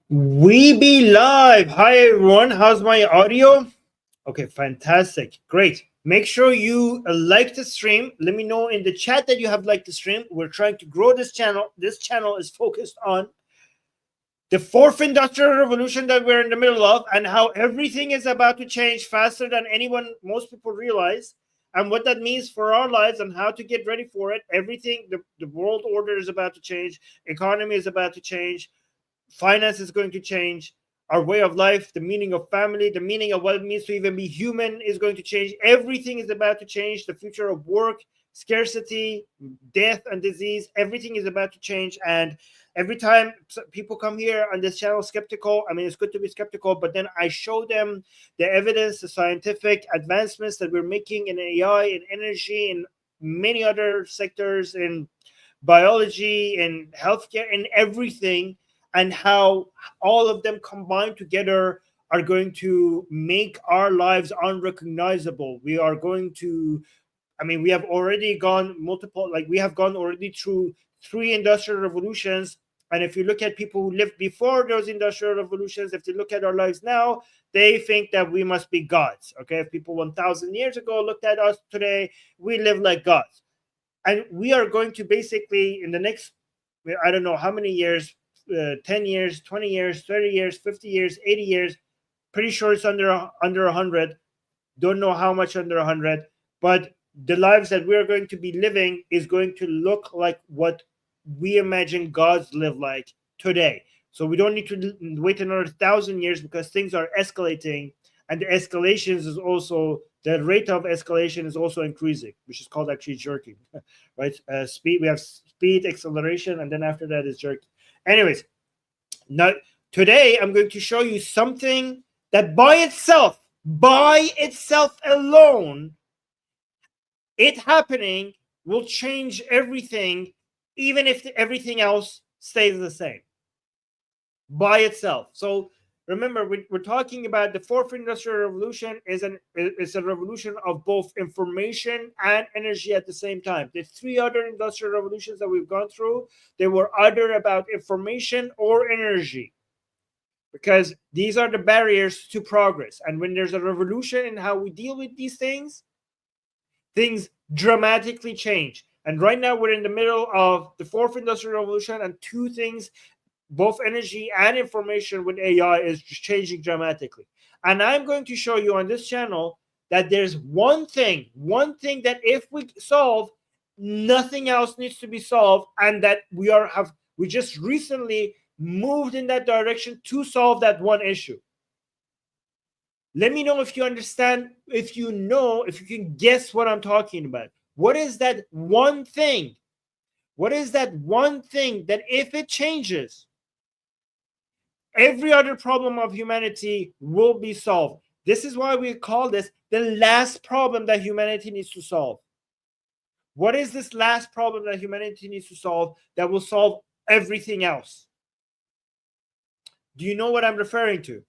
We be live. Hi everyone. How's my audio? Okay, fantastic. Great. Make sure you like the stream. Let me know in the chat that you have liked the stream. We're trying to grow this channel. This channel is focused on the fourth industrial revolution that we're in the middle of and how everything is about to change faster than most people realize, and what that means for our lives and how to get ready for it. Everything, the world order is about to change, economy is about to change, finance is going to change, our way of life, the meaning of family, the meaning of what it means to even be human is going to change. Everything is about to change. The future of work, scarcity, death, and disease, everything is about to change. And every time people come here on this channel skeptical, I mean, it's good to be skeptical, but then I show them the evidence, the scientific advancements that we're making in AI, in energy, in many other sectors, in biology, in healthcare, in everything, and how all of them combined together are going to make our lives unrecognizable. We are going to, I mean, we have already gone multiple, like we have gone already through three industrial revolutions. And if you look at people who lived before those industrial revolutions, if they look at our lives now, they think that we must be gods. Okay. If people 1,000 years ago looked at us today, we live like gods. And we are going to basically, in the next, I don't know how many years, 10 years, 20 years, 30 years, 50 years, 80 years, pretty sure it's under 100. Don't know how much under 100, but the lives that we're going to be living is going to look like what we imagine gods live like today. So we don't need to wait another 1,000 years, because things are escalating, and the escalations is also, the rate of escalation is also increasing, which is called actually jerking, right? Speed, we have speed, acceleration, and then after that is jerking. Anyways, now today I'm going to show you something that by itself alone, it happening will change everything, even if everything else stays the same by itself. So remember, we're talking about the fourth industrial revolution is a revolution of both information and energy at the same time. The three other industrial revolutions that we've gone through, they were either about information or energy, because these are the barriers to progress. And when there's a revolution in how we deal with these things dramatically change. And right now we're in the middle of the fourth industrial revolution, and two things, both energy and information with AI, is changing dramatically. And I'm going to show you on this channel that there's one thing that if we solve, nothing else needs to be solved, and that we just recently moved in that direction to solve that one issue. Let me know if you understand, if you can guess what I'm talking about. What is that one thing? What is that one thing that if it changes, every other problem of humanity will be solved? This is why we call this the last problem that humanity needs to solve. What is this last problem that humanity needs to solve that will solve everything else? Do you know what I'm referring to?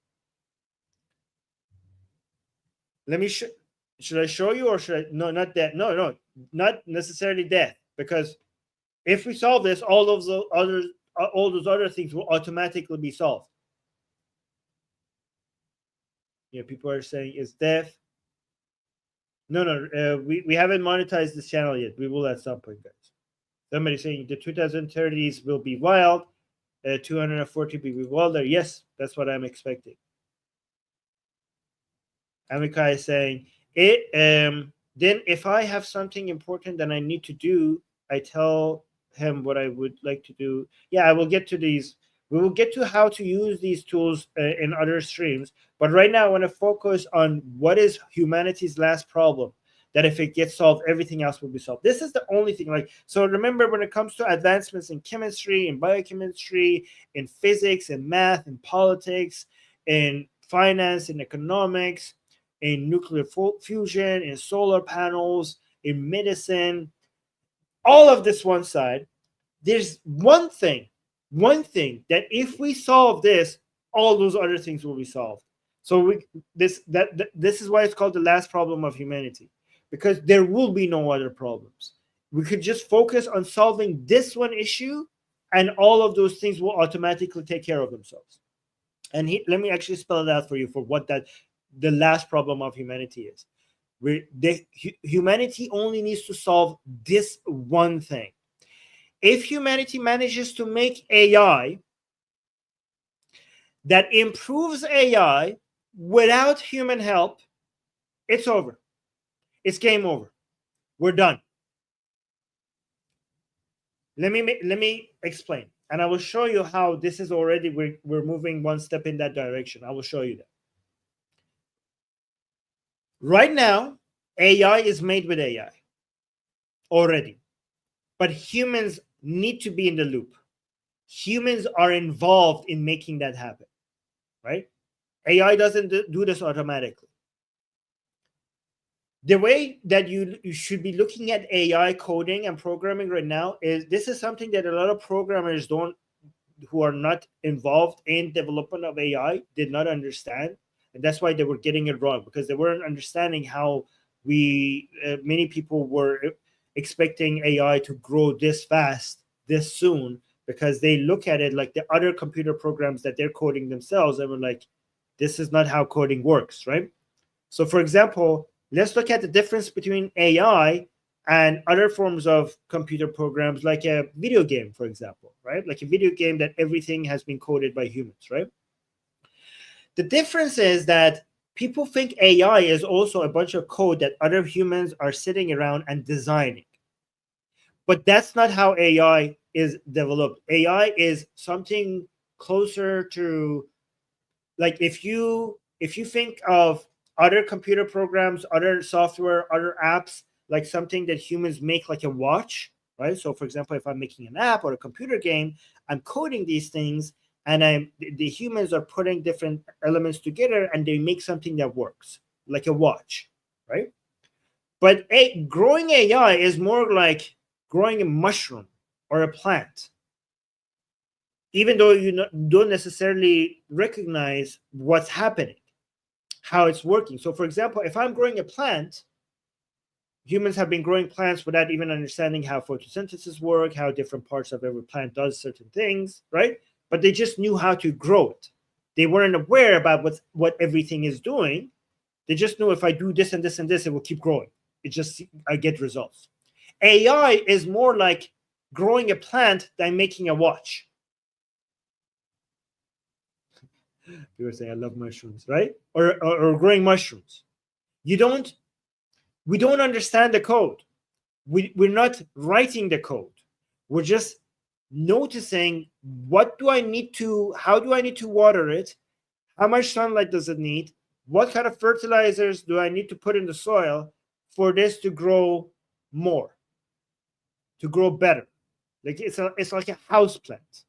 Let me should I show you, or should I? No, not that. No, not necessarily death. Because if we solve this, all those other things will automatically be solved. Yeah, people are saying, is death? No, we haven't monetized this channel yet. We will at some point, guys. Somebody saying the 2030s will be wild. 240 will be wilder. Yes, that's what I'm expecting. Amika is saying, then if I have something important that I need to do, I tell him what I would like to do. Yeah, I will get to these. We will get to how to use these tools in other streams. But right now, I want to focus on what is humanity's last problem, that if it gets solved, everything else will be solved. This is the only thing. So remember, when it comes to advancements in chemistry, in biochemistry, in physics, in math, in politics, in finance, in economics, in nuclear fusion, in solar panels, in medicine, all of this one side, there's one thing that if we solve this, all those other things will be solved. So this is why it's called the last problem of humanity, because there will be no other problems. We could just focus on solving this one issue, and all of those things will automatically take care of themselves. And let me actually spell it out for you for what that the last problem of humanity is. Humanity only needs to solve this one thing. If humanity manages to make AI that improves AI without human help, it's over. It's game over. We're done. Let me explain, and I will show you how this is already we're moving one step in that direction. I will show you that. Right now, AI is made with AI already, but humans need to be in the loop. Humans are involved in making that happen, right? AI doesn't do this automatically. The way that you should be looking at AI coding and programming right now is this is something that a lot of programmers who are not involved in development of AI did not understand. And that's why they were getting it wrong, because they weren't understanding how many people were expecting AI to grow this fast, this soon, because they look at it like the other computer programs that they're coding themselves and were like, this is not how coding works, right? So for example, let's look at the difference between AI and other forms of computer programs, like a video game, for example, right? Like a video game that everything has been coded by humans, right? The difference is that people think AI is also a bunch of code that other humans are sitting around and designing. But that's not how AI is developed. AI is something closer to, like, if you think of other computer programs, other software, other apps, like something that humans make, like a watch, right? So for example, if I'm making an app or a computer game, I'm coding these things, and the humans are putting different elements together and they make something that works, like a watch, right? But growing AI is more like growing a mushroom or a plant, even though you don't necessarily recognize what's happening, how it's working. So for example, if I'm growing a plant, humans have been growing plants without even understanding how photosynthesis work, how different parts of every plant does certain things, right? But they just knew how to grow it. They weren't aware about what everything is doing. They just knew if I do this and this and this, it will keep growing. I get results. AI is more like growing a plant than making a watch. People say I love mushrooms, right? Or growing mushrooms. We don't understand the code. We're not writing the code. We're just noticing how do I need to water it? How much sunlight does it need? What kind of fertilizers do I need to put in the soil for this to grow more, to grow better? Like it's like a house plant.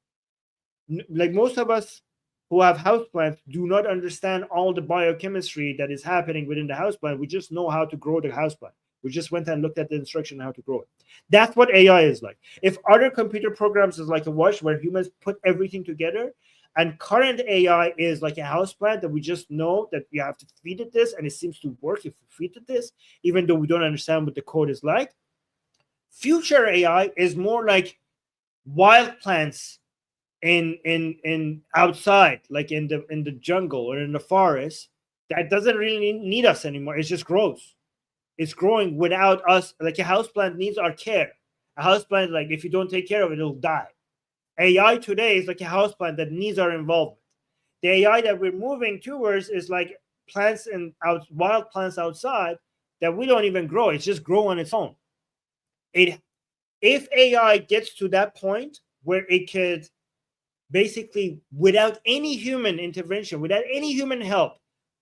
Like most of us who have houseplants do not understand all the biochemistry that is happening within the houseplant. We just know how to grow the houseplant. We just went and looked at the instruction on how to grow it. That's what AI is like. If other computer programs is like a watch where humans put everything together, and current AI is like a houseplant that we just know that we have to feed it this, and it seems to work if we feed it this, even though we don't understand what the code is like. Future AI is more like wild plants in outside, like in the jungle or in the forest, that doesn't really need us anymore. It just grows. It's growing without us. Like a houseplant needs our care. A houseplant, like if you don't take care of it, it'll die. AI today is like a houseplant that needs our involvement. The AI that we're moving towards is like plants and wild plants outside that we don't even grow. It's just grow on its own. If AI gets to that point where it could basically, without any human intervention, without any human help,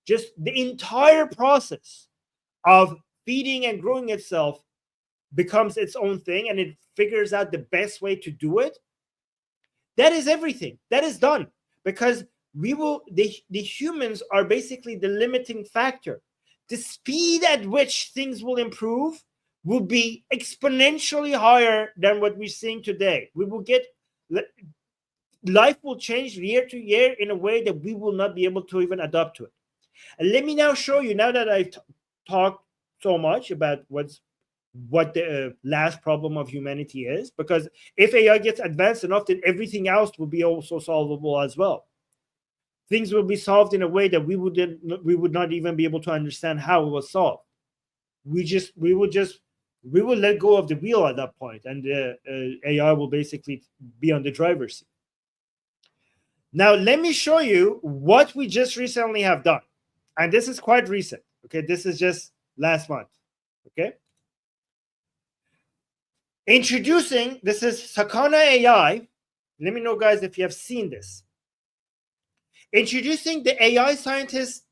just the entire process of feeding and growing itself becomes its own thing, and it figures out the best way to do it, that is everything. That is done, because the humans are basically the limiting factor. The speed at which things will improve will be exponentially higher than what we're seeing today. Life will change year to year in a way that we will not be able to even adapt to it. And let me now show you, now that I've talked so much about what the last problem of humanity is, because if AI gets advanced enough, then everything else will be also solvable as well. things will be solved in a way that we would not even be able to understand how it was solved. We will let go of the wheel at that point, and the AI will basically be on the driver's seat. Now, let me show you what we just recently have done. And this is quite recent. Okay, this is just last month. Okay. Introducing, this is Sakana AI. Let me know, guys, if you have seen this. Introducing the AI Scientist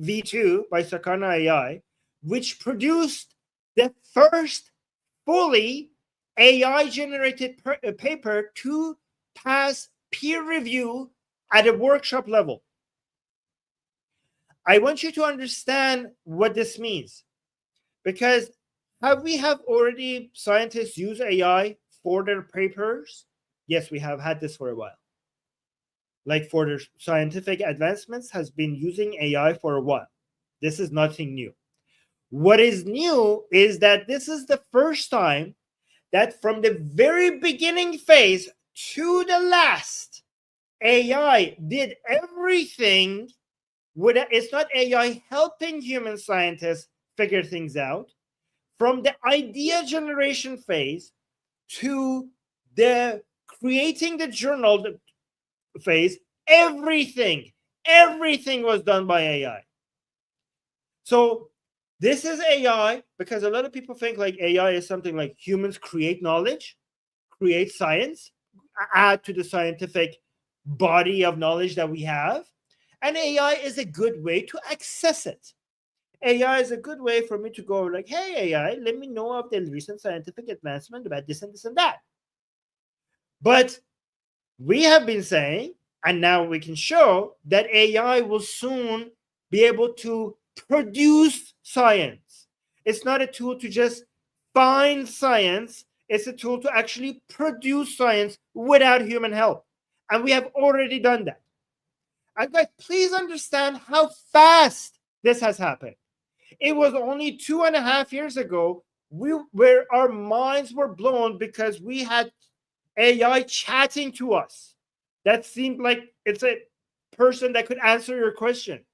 V2 by Sakana AI, which produced the first fully AI-generated paper to pass peer review at a workshop level. I want you to understand what this means, because we have already scientists use AI for their papers? Yes, we have had this for a while. Like for their scientific advancements has been using AI for a while. This is nothing new. What is new is that this is the first time that from the very beginning phase to the last, AI did everything. It's not AI helping human scientists figure things out. From the idea generation phase to the creating the journal phase, everything was done by AI. So this is AI, because a lot of people think like AI is something like humans create knowledge, create science, add to the scientific body of knowledge that we have. And AI is a good way to access it. AI is a good way for me to go like, hey, AI, let me know of the recent scientific advancement about this and this and that. But we have been saying, and now we can show, that AI will soon be able to produce science. It's not a tool to just find science. It's a tool to actually produce science without human help. And we have already done that. And guys, please understand how fast this has happened. It was only 2.5 years ago where our minds were blown because we had AI chatting to us. That seemed like it's a person that could answer your question.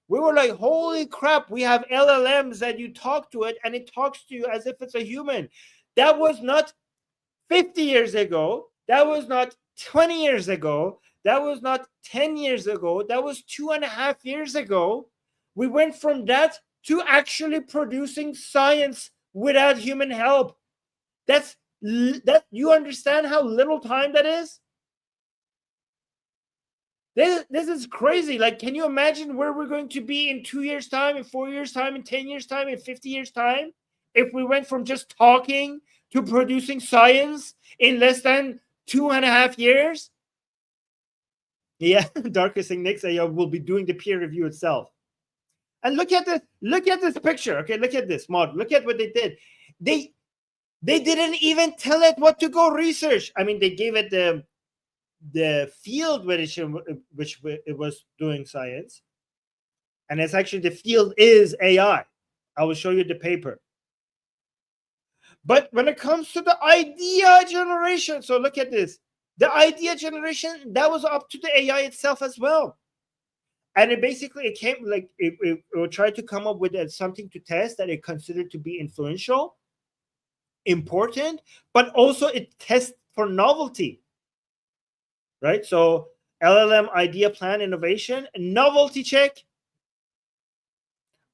We were like, holy crap, we have LLMs that you talk to it and it talks to you as if it's a human. That was not 50 years ago. That was not 20 years ago. That was not 10 years ago. That was 2.5 years ago. We went from that to actually producing science without human help. That you understand how little time that is? This is crazy. Like, can you imagine where we're going to be in 2 years' time, in 4 years' time, in 10 years' time, in 50 years' time, if we went from just talking to producing science in less than 2.5 years? Yeah, Darkest Next AI will be doing the peer review itself. And look at this picture. Okay, look at this mod. Look at what they did. They didn't even tell it what to go research. I mean, they gave it the field which it was doing science, and it's actually the field is AI. I will show you the paper. But when it comes to the idea generation, so look at this. The idea generation, that was up to the AI itself as well. And it came like it tried to come up with something to test that it considered to be influential, important, but also it tests for novelty. Right? So LLM idea plan innovation, novelty check,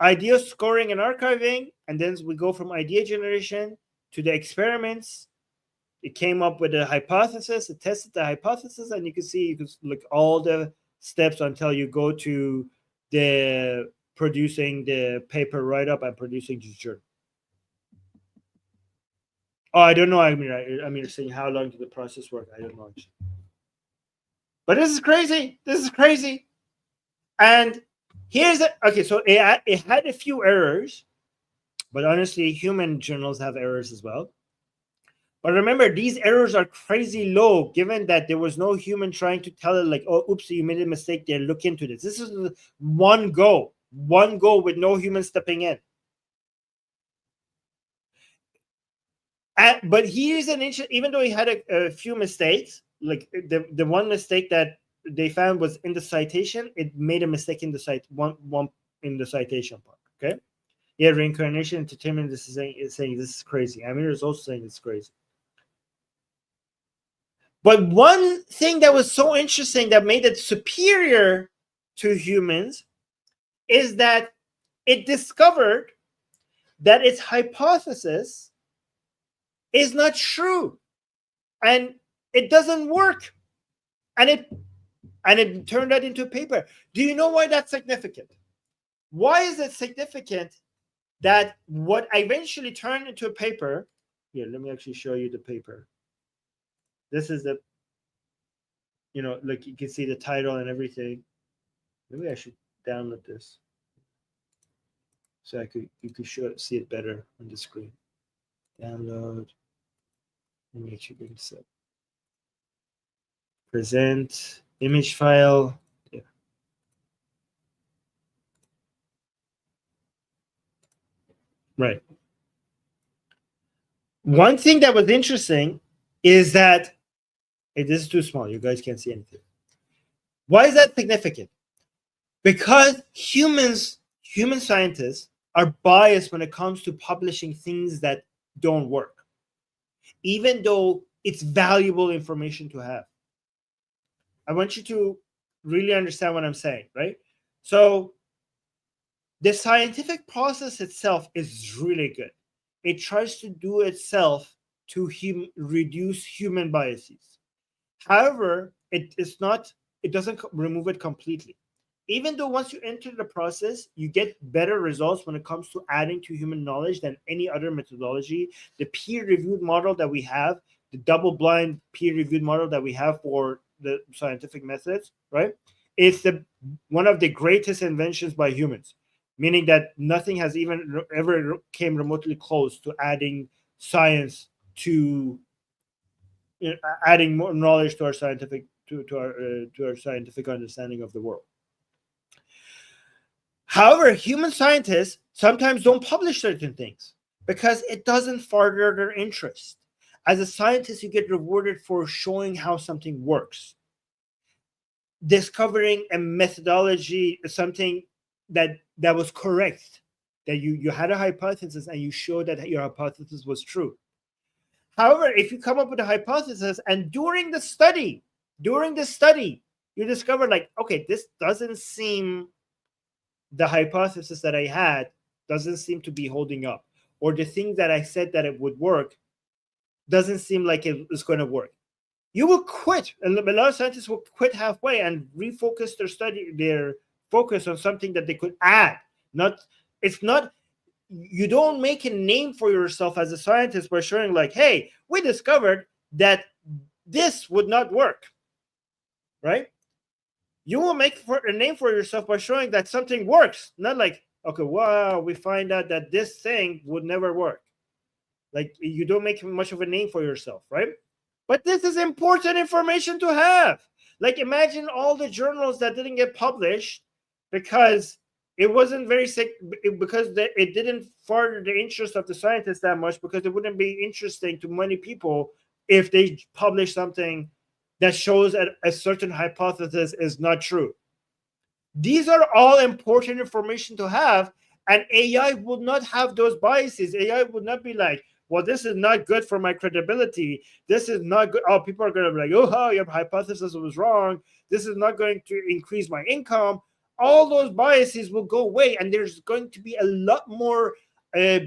idea scoring and archiving, and then we go from idea generation to the experiments. It came up with a hypothesis, it tested the hypothesis, and you can look all the steps until you go to the producing the paper write-up and producing the journal. Oh, I don't know. I mean, saying how long did the process work? I don't know. But this is crazy. This is crazy. And here's okay. So it had a few errors, but honestly, human journals have errors as well. But remember, these errors are crazy low, given that there was no human trying to tell it like, oh, oops, you made a mistake there. Look into this. This is one go with no human stepping in. But here's an interesting, even though he had a few mistakes, like the one mistake that they found was in the citation, it made a mistake in the one in the citation part. Okay. Yeah, reincarnation entertainment. This is saying this is crazy. Amir is also saying it's crazy. But one thing that was so interesting that made it superior to humans is that it discovered that its hypothesis is not true and it doesn't work, and it turned that into a paper. Do you know why that's significant? Why is it significant that what eventually turned into a paper? Here, let me actually show you the paper. This is the, like you can see the title and everything. Maybe I should download this so you could see it better on the screen. Download. Let me actually bring this up. Present image file. Yeah. Right. One thing that was interesting is that this is too small. You guys can't see anything. Why is that significant? Because human scientists are biased when it comes to publishing things that don't work, even though it's valuable information to have. I want you to really understand what I'm saying, right? So the scientific process itself is really good. It tries to do itself to reduce human biases. However, it doesn't remove it completely. Even though once you enter the process, you get better results when it comes to adding to human knowledge than any other methodology. The peer-reviewed model that we have, the double-blind peer-reviewed model that we have for the scientific methods, right? It's one of the greatest inventions by humans, meaning that nothing has even ever came remotely close to adding science to adding more knowledge to our scientific to our scientific understanding of the world. However, human scientists sometimes don't publish certain things because it doesn't further their interest. As a scientist, you get rewarded for showing how something works, discovering a methodology, something that was correct, that you had a hypothesis and you showed that your hypothesis was true. However, if you come up with a hypothesis and during the study, you discover like, okay, this doesn't seem, the hypothesis that I had doesn't seem to be holding up, or the thing that I said that it would work doesn't seem like it is going to work. You will quit, and a lot of scientists will quit halfway and refocus their focus on something that they could add. You don't make a name for yourself as a scientist by showing like, hey, we discovered that this would not work, right? You will make a name for yourself by showing that something works, not like, okay, wow, we find out that this thing would never work. Like, you don't make much of a name for yourself, right? But this is important information to have. Like, imagine all the journals that didn't get published because it wasn't very sick, because it didn't further the interest of the scientists that much, because it wouldn't be interesting to many people if they publish something that shows that a certain hypothesis is not true. These are all important information to have, and AI would not have those biases. AI would not be like, well, this is not good for my credibility. This is not good. Oh, people are going to be like, oh, your hypothesis was wrong. This is not going to increase my income. All those biases will go away, and there's going to be a lot more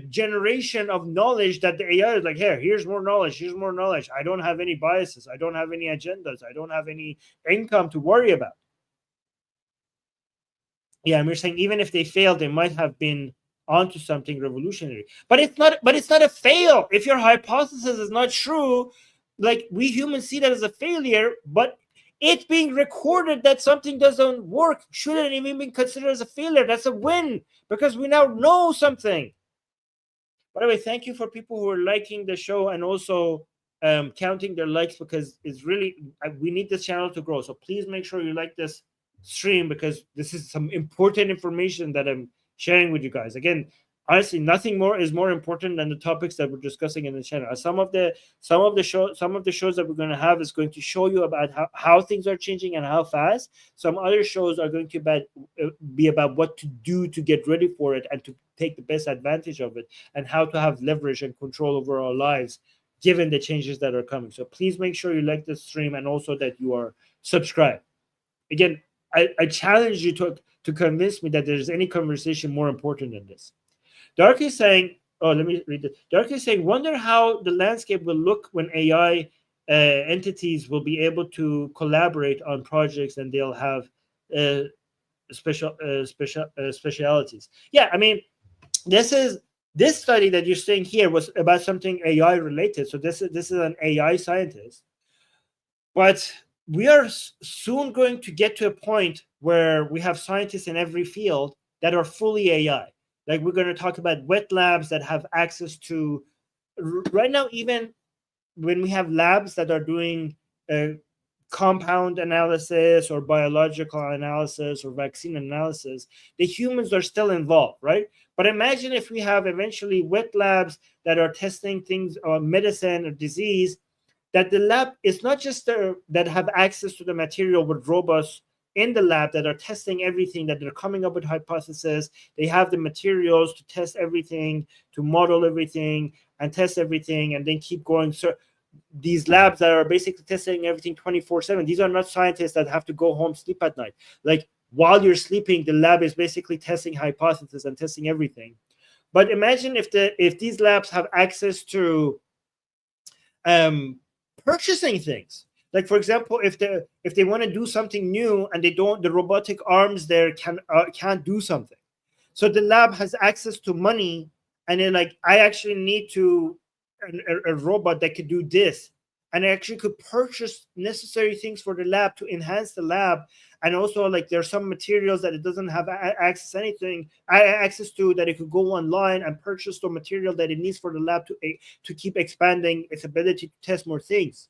generation of knowledge that the AI is like, here's more knowledge. I don't have any biases. I don't have any agendas. I don't have any income to worry about. Yeah, and we're saying even if they failed, they might have been onto something revolutionary. But it's not a fail. If your hypothesis is not true, like, we humans see that as a failure, but it's being recorded that something doesn't work shouldn't even be considered as a failure. That's a win, because we now know something. By the way, thank you for people who are liking the show and also counting their likes, because it's really, we need this channel to grow. So please make sure you like this stream, because this is some important information that I'm sharing with you guys. Again, Honestly, nothing more is more important than the topics that we're discussing in the channel. Some of the shows that we're going to have is going to show you about how things are changing and how fast. Some other shows are going to be about what to do to get ready for it and to take the best advantage of it, and how to have leverage and control over our lives given the changes that are coming. So please make sure you like this stream, and also that you are subscribed. Again, I challenge you to convince me that there's any conversation more important than this. Dark is saying, oh, let me read it. Dark is saying, wonder how the landscape will look when AI entities will be able to collaborate on projects, and they'll have uh, specialities. Yeah, I mean, this study that you're saying here was about something AI related. So this is an AI scientist, but we are soon going to get to a point where we have scientists in every field that are fully AI. Like, we're going to talk about wet labs that have access to, right now, even when we have labs that are doing compound analysis or biological analysis or vaccine analysis, the humans are still involved, right? But imagine if we have eventually wet labs that are testing things on medicine or disease, that the lab is not just that have access to the material with robots in the lab that are testing everything, that they're coming up with hypotheses. They have the materials to test everything, to model everything and test everything, and then keep going. So these labs that are basically testing everything 24/7, these are not scientists that have to go home, sleep at night. Like, while you're sleeping, the lab is basically testing hypotheses and testing everything. But imagine if these labs have access to um, purchasing things. Like, for example, if they want to do something new and they don't, the robotic arms there can't do something. So the lab has access to money, and they're like, I actually need to a robot that could do this, and I actually could purchase necessary things for the lab to enhance the lab. And also, like, there's some materials that it doesn't have access to, that it could go online and purchase the material that it needs for the lab to keep expanding its ability to test more things.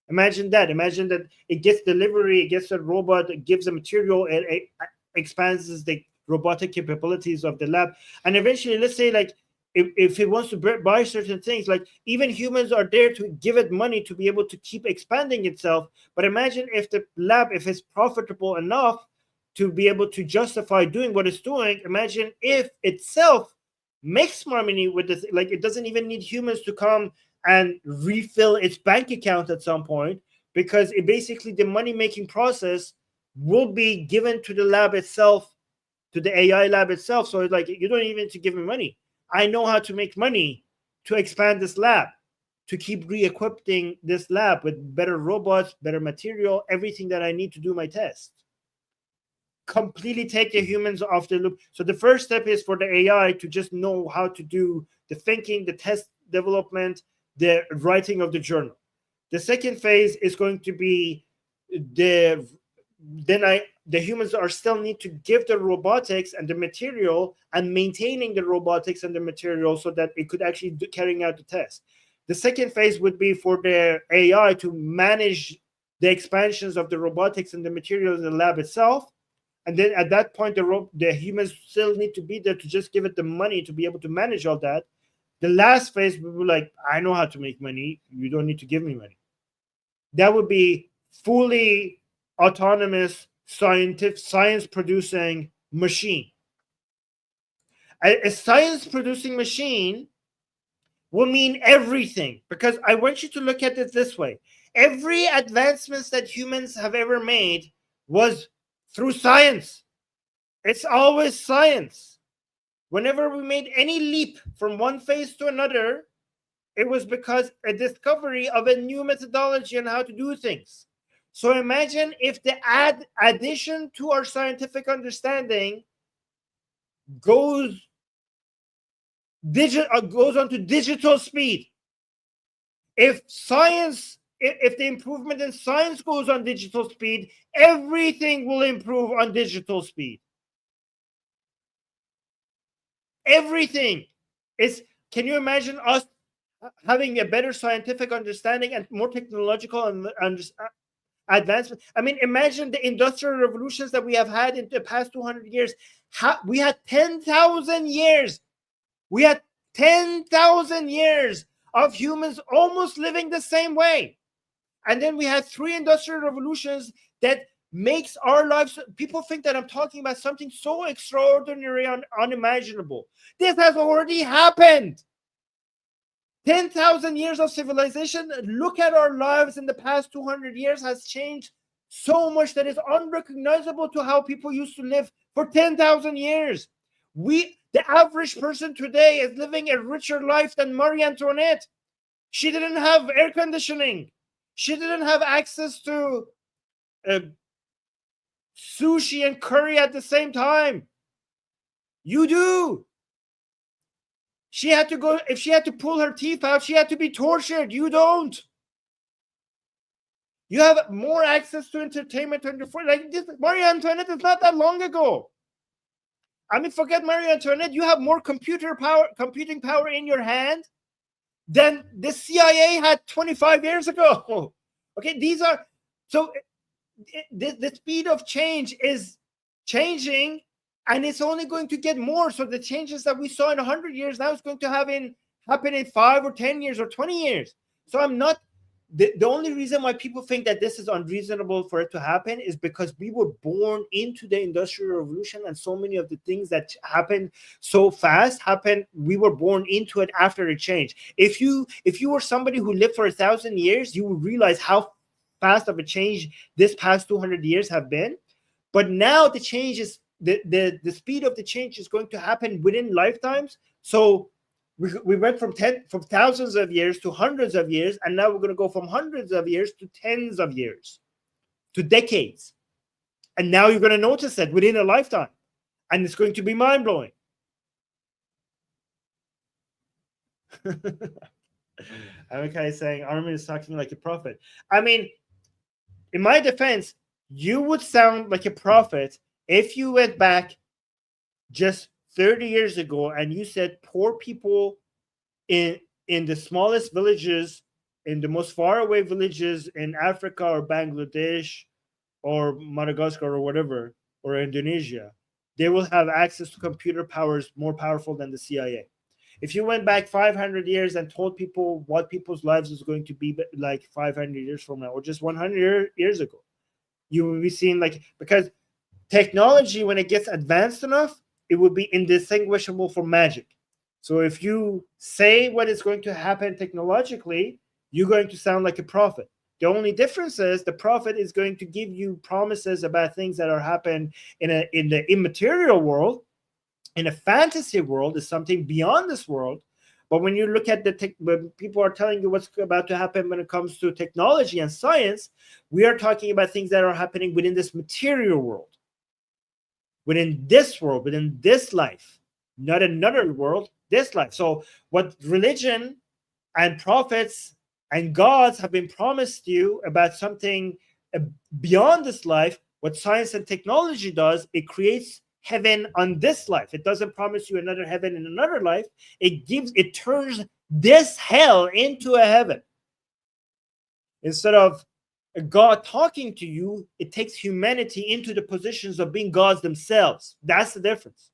Imagine that. Imagine that it gets delivery, it gets a robot, it gives a material, it expands the robotic capabilities of the lab. And eventually, let's say, like, if it wants to buy certain things, like, even humans are there to give it money to be able to keep expanding itself. But imagine if the lab, if it's profitable enough to be able to justify doing what it's doing, imagine if itself makes more money with this. Like, it doesn't even need humans to come and refill its bank account at some point, because it basically, the money making process will be given to the lab itself, to the AI lab itself. So it's like, you don't even need to give me money. I know how to make money to expand this lab, to keep re-equipping this lab with better robots, better material, everything that I need to do my test. Completely take the humans off the loop. So the first step is for the AI to just know how to do the thinking, the test development, the writing of the journal. The second phase is going to be the humans are still need to give the robotics and the material and maintaining the robotics and the material so that it could actually do carrying out the test. The second phase would be for the AI to manage the expansions of the robotics and the materials in the lab itself. And then at that point, the humans still need to be there to just give it the money to be able to manage all that. The last phase would be like, I know how to make money. You don't need to give me money. That would be fully autonomous science producing machine. A science producing machine will mean everything, because I want you to look at it this way. Every advancements that humans have ever made was through science. It's always science. Whenever we made any leap from one phase to another, it was because a discovery of a new methodology on how to do things. So imagine if the addition to our scientific understanding goes on to digital speed. If the improvement in science goes on digital speed, everything will improve on digital speed. Everything is. Can you imagine us having a better scientific understanding and more technological advancement? I mean, imagine the industrial revolutions that we have had in the past 200 years. We had 10,000 years We had 10,000 years of humans almost living the same way. And then we had 3 industrial revolutions that makes our lives, people think that I'm talking about something so extraordinary and unimaginable. This has already happened. 10,000 years of civilization. Look at our lives in the past 200 years has changed so much that it's unrecognizable to how people used to live for 10,000 years. The average person today is living a richer life than Marie Antoinette. She didn't have air conditioning. She didn't have access to sushi and curry at the same time. You do. She had to go, if she had to pull her teeth out, she had to be tortured. You don't. You have more access to entertainment on your phone. Like this, Marie Antoinette is not that long ago. I mean, forget Marie Antoinette. You have more computing power in your hand than the CIA had 25 years ago. Okay, these are, so the speed of change is changing, and it's only going to get more. So the changes that we saw in 100 years now is going to happen in 5 or 10 years or 20 years. So I'm not, the only reason why people think that this is unreasonable for it to happen is because we were born into the Industrial Revolution, and so many of the things that happened so fast happened, we were born into it after it changed. If you were somebody who lived for 1,000 years, you would realize how fast of a change this past 200 years have been. But now the change is, the speed of the change is going to happen within lifetimes. So we went from thousands of years to hundreds of years, and now we're going to go from hundreds of years to tens of years, to decades. And now you're going to notice that within a lifetime, and it's going to be mind-blowing. America is saying Armin is talking like a prophet. I mean, in my defense, you would sound like a prophet if you went back just 30 years ago and you said poor people in the smallest villages, in the most faraway villages in Africa or Bangladesh or Madagascar or whatever, or Indonesia, they will have access to computer powers more powerful than the CIA. If you went back 500 years and told people what people's lives is going to be like 500 years from now, or just 100 years ago, you will be seeing, like, because technology, when it gets advanced enough, it would be indistinguishable from magic. So if you say what is going to happen technologically, you're going to sound like a prophet. The only difference is the prophet is going to give you promises about things that are happening in the immaterial world. In a fantasy world is something beyond this world. But when you look at when people are telling you what's about to happen when it comes to technology and science, we are talking about things that are happening within this material world, within this world, within this life, not another world, this life. So what religion and prophets and gods have been promised you about something beyond this life, what science and technology does, it creates heaven on this life. It doesn't promise you another heaven in another life. It turns this hell into a heaven. Instead of a God talking to you, it takes humanity into the positions of being gods themselves. That's the difference.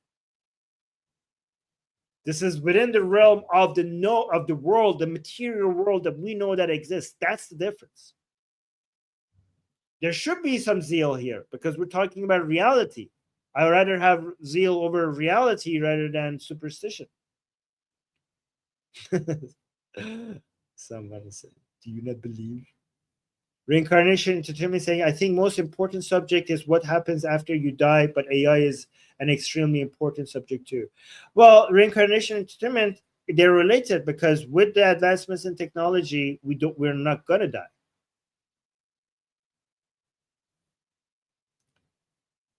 This is within the realm of the world, the material world that we know that exists. That's the difference. There should be some zeal here because we're talking about reality. I would rather have zeal over reality rather than superstition. Somebody said, do you not believe? Reincarnation entertainment saying, I think most important subject is what happens after you die, but AI is an extremely important subject too. Well, reincarnation entertainment, they're related because with the advancements in technology, we're not gonna die.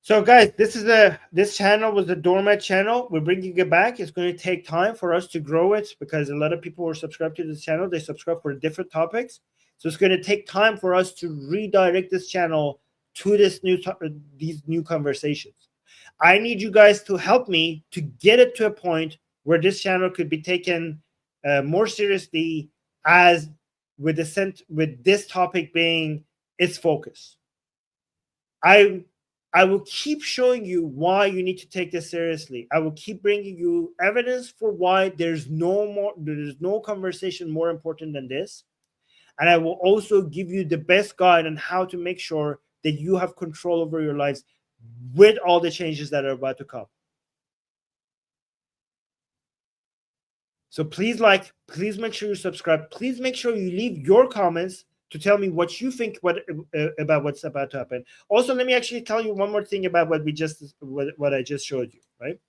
So guys, this channel was the doormat channel. We're bringing it back. It's going to take time for us to grow it because a lot of people were subscribed to this channel. They subscribe for different topics. So it's going to take time for us to redirect this channel to these new conversations. I need you guys to help me to get it to a point where this channel could be taken more seriously, as with this topic being its focus. I will keep showing you why you need to take this seriously. I will keep bringing you evidence for why there's no conversation more important than this. And I will also give you the best guide on how to make sure that you have control over your lives with all the changes that are about to come. So please please make sure you subscribe. Please make sure you leave your comments to tell me what you think about what's about to happen. Also, let me actually tell you one more thing about what I just showed you, right?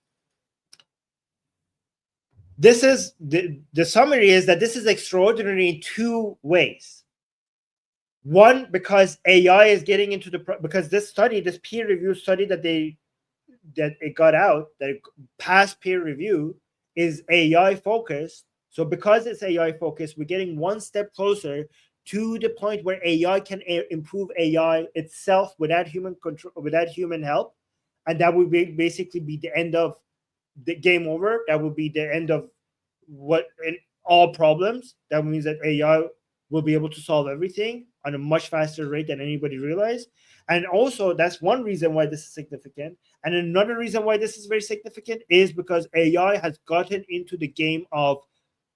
This is the summary is that this is extraordinary in two ways. One, because AI is getting into because this peer review study that it got out, that it passed peer review, is AI focused. So because it's AI focused, we're getting one step closer to the point where AI can improve AI itself without human control, without human help, and that would basically be the end of the game over. That would be the end of all problems. That means that AI will be able to solve everything on a much faster rate than anybody realized. And also, that's one reason why this is significant. And another reason why this is very significant is because AI has gotten into the game of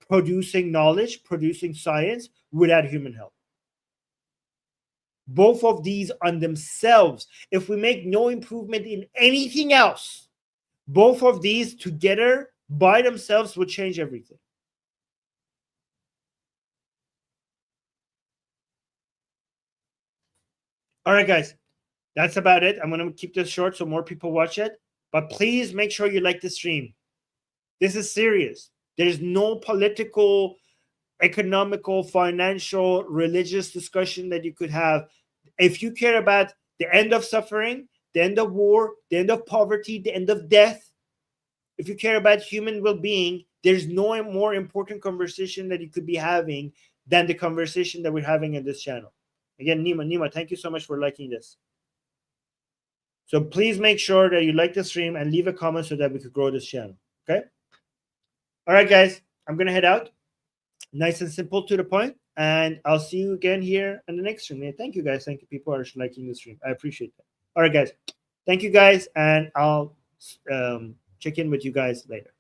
producing knowledge, producing science without human help. Both of these on themselves, if we make no improvement in anything else, both of these together by themselves would change everything. All right, guys, that's about it. I'm going to keep this short so more people watch it. But please make sure you like the stream. This is serious. There's no political, economical, financial, religious discussion that you could have. If you care about the end of suffering, the end of war, the end of poverty, the end of death, if you care about human well-being, there's no more important conversation that you could be having than the conversation that we're having in this channel. Again, Nima, thank you so much for liking this. So please make sure that you like the stream and leave a comment so that we could grow this channel. Okay? All right, guys, I'm going to head out. Nice and simple, to the point. And I'll see you again here in the next stream. And thank you, guys. Thank you, people who are liking the stream. I appreciate that. All right, guys. Thank you, guys. And I'll check in with you guys later.